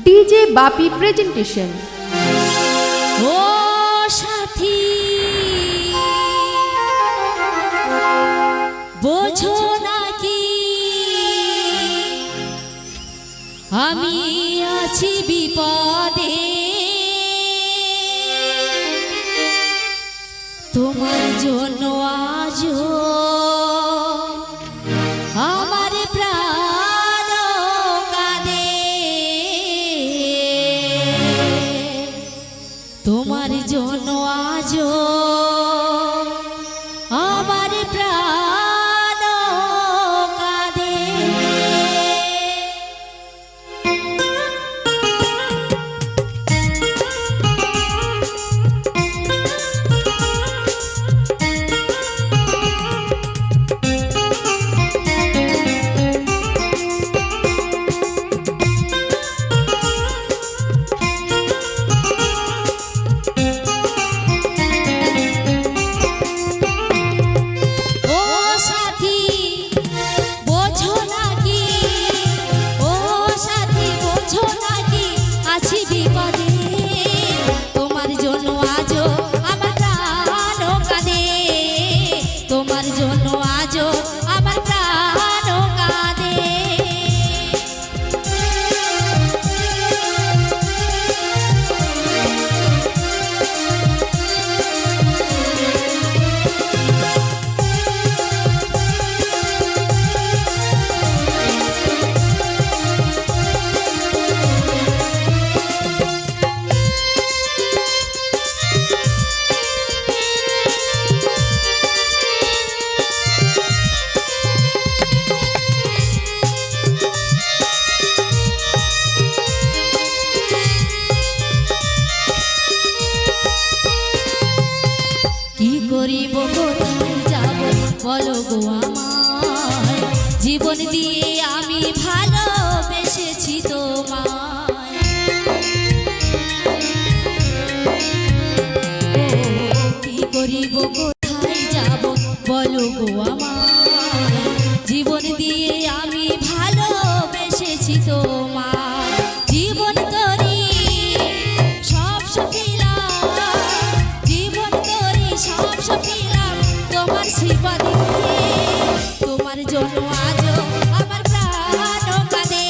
DJ বাপি presentation. ও সাথী বোঝো নাকি আমি আছি বিপদে, তোমার জন্য আজও আমার প্রাণ কাঁদে, তোমার জন্য আজও আমার প্রাণ কাঁদে। করিব কোথায় যাব বলো গো আমায়, জীবন দিয়ে আমি ভালোবেসেছি তোমায়। কি করিব কোথায় যাব বলো গো আমায়, জীবন দিয়ে আমি ভালোবেসেছি তোমায়। জীবন করি সব সখিলাম, জীবন করি সব সখিলাম তোমার শ্রীপদে, তোমার জন্য আজও আমার প্রাণ কাঁদে,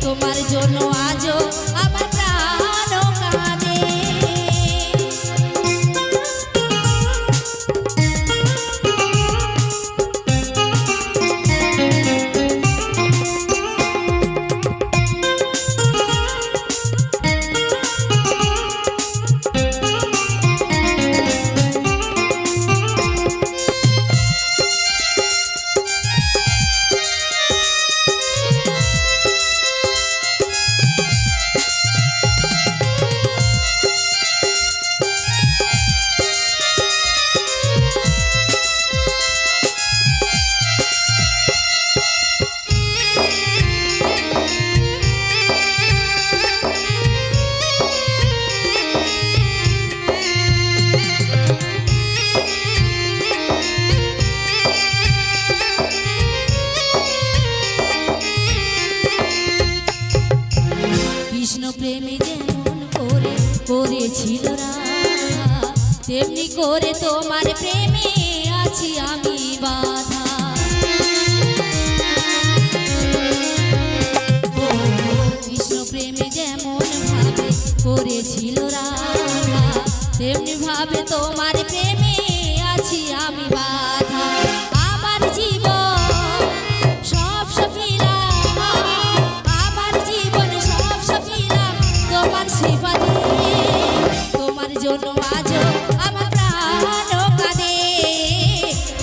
তোমার জন্য আজও আমার প্রাণ কাঁদে। প্রেমে যেমন করে করেছিল তেমনি করে তোমার প্রেমে আছি আমি বাধা। কৃষ্ণ প্রেমে যেমন ভাবে করেছিল রাধা, তেমনি ভাবে তোমার প্রেমে আছি আমি বাধা। আমার জীবন সব সখিলাম, আমার জীবন সব সখিলাম তোমার শ্রীপদে, তোমার জন্য আজও আমার প্রাণ কাঁদে,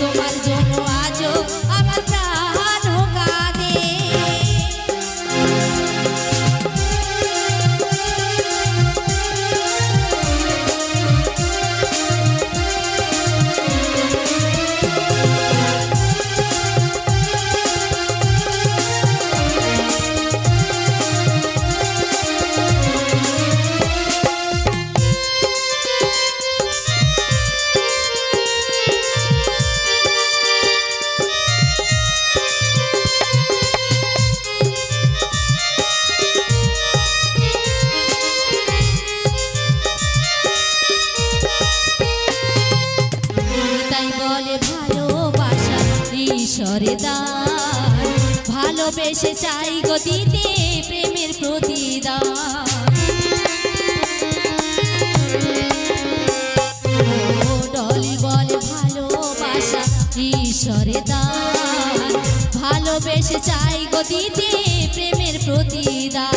তোমার জন্য আজও আমার প্রাণ কাঁদে। ঈশ্বরে দান ভালোবেসে চাই গো দিতে প্রেমের প্রতিদান ও ডলি বলে ভালোবাসা ঈশ্বরে দান ভালোবেসে চাই গো দিতে প্রেমের প্রতিদান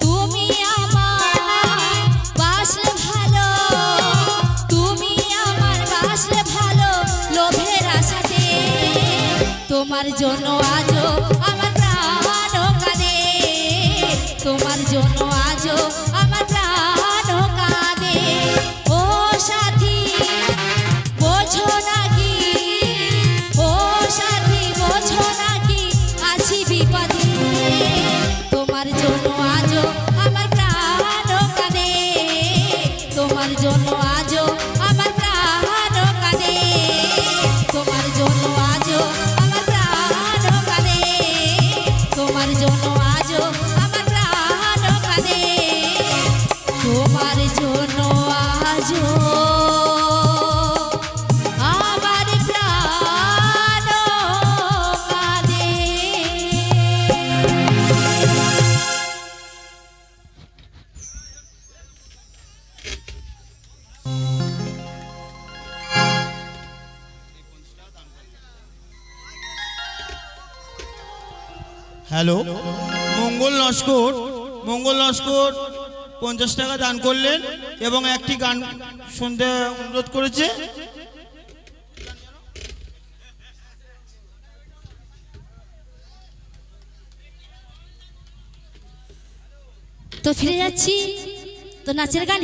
তুমি আমার বাসলে ভালো তুমি আমার বাসলে ভালো লোভের আশাতে তোমার জন্য আজও আমার প্রাণ কাঁদে তোমার জন্য আজও আমার প্রাণ কাঁদে ও সাথী বোঝো নাকি ও সাথী বোঝো নাকি আছি বিপদে তোমার জন্য আজও আমার প্রাণ কাঁদে তোমার জন্য আজও আমার প্রাণ কাঁদে তোমার জন্য আজও আমার প্রাণ কাঁদে তোমার জন্য আজও আমার প্রাণ কাঁদে তোমার জন্য আজও আমার প্রাণ কাঁদে হ্যালো, মঙ্গল লস্কর 50 টাকা দান করলেন এবং একটি গান শুনতে অনুরোধ করেছে। তো ফিরে যাচ্ছি তো নাচের গানে।